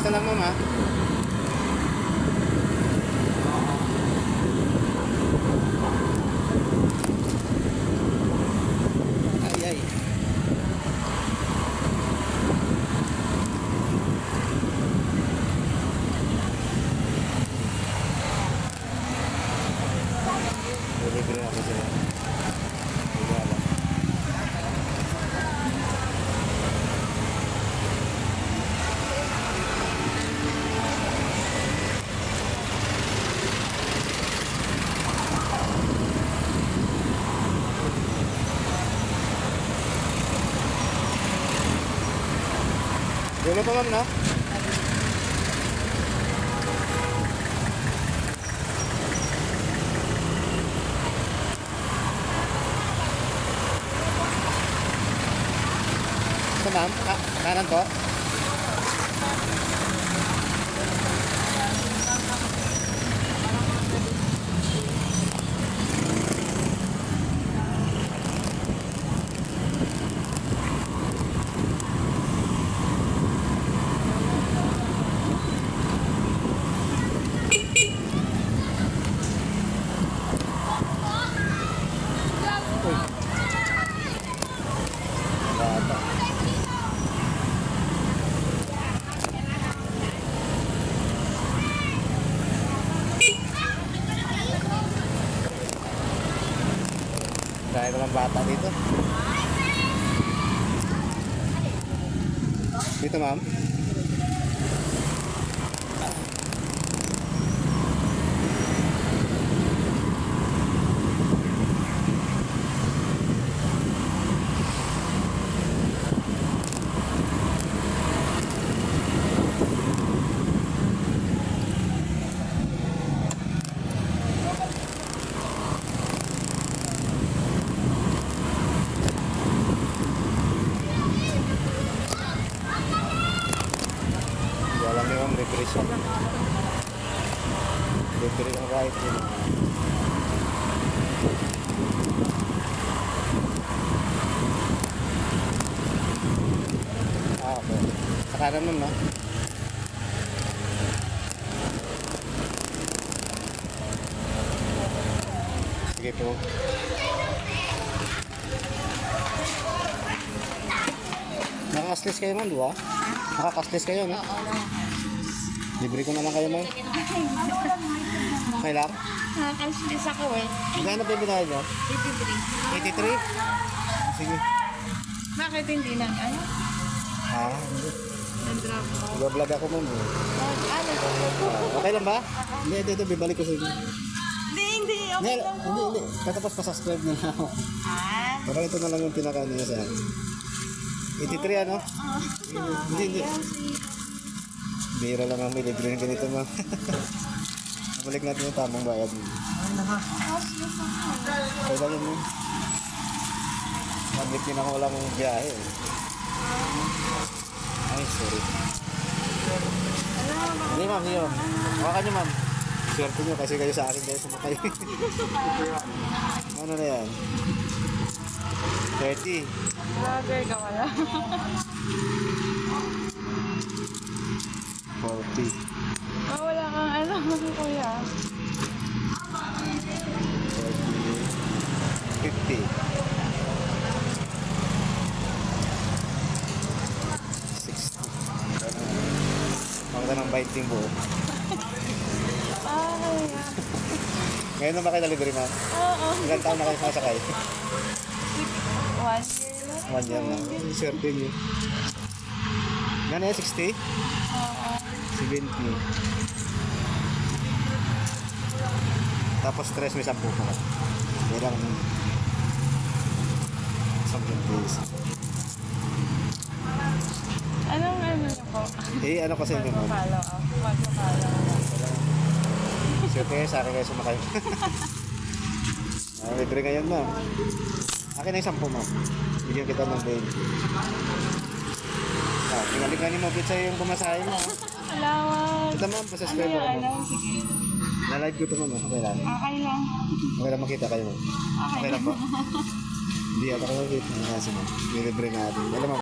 ka lang, ma'am, ha? Ay, ay. Libre ako sa'yo. Wala. Dulo pa, ma'am, no? Ito, ma'am. Kanan po. Bata. Dahil ko lang bata dito. Dito, ma'am. Alam niyo ang referee siya. Referee ang right yun. Okay. Sa kanan nun, no? Sige po. Nakakaslis kayo, ma'am, di ba? Nakakaslis kayo, no? Libre ko naman kayo, ma'am. Okay lang? Nakakaslis ako eh. Magkano ba yung binahin nyo? 83. 83? Sige. Bakit hindi na ano? Ha? Hindi. Nag-drop ko. Nag-vlog ako, ma'am. Okay lang ba? Hindi, ito, bibalik ko sa inyo. Hindi. Okay lang po. Hindi. Katapos pa-subscribe na lang ako. Ah? Parang ito na lang yung pinaka-ano niya sa akin. 83, ano? Hindi. Bira lang ang may libre ng ganito, ma'am. Nabalik natin yung tamang bayad mo. Kaya lang yun. Nabalik din ako walang biyahe. Ay, sorry. Hindi, ma'am, yun. Hawakan nyo, ma'am. Swerte nyo kasi kayo sa akin kayo sumakay. Ano na yan? 30. Vlogger ka wala. 40. Wala kang alam, kuya. 50. 60. Maganda ng 20 yung buo. Ay. Ngayon na ba kayo na-libre, ma'am? Oo. Ilang taon na kayo sasakay? 1 year 1 na. year lang. Swerte nyo. Gano'n yan? 60? Oo. 70. Tapos stress may 10 pa. Kailang 10 days. Anong ano niyo po? Eh, ano kasi yun, ma'am? Follow up. Mag-follow up. Swerte kayo sa akin kayo sumakay. Libre ngayon, ma'am. Akin na yung 10, ma'am. Bigyan kita ng bail. Pinalik-ganin mo pizza yung kumasahin mo. Salamat. Ito, ma'am, pasascribe Ano ako, yan? ma'am. Ano? Sige. Na-live ko ito, ma'am. Okay lang. Okay lang. Okay lang makita kayo, ma'am. Okay lang po. Hindi ata kayo makita. Kasi, ma'am. Nilibre natin. Alam mo,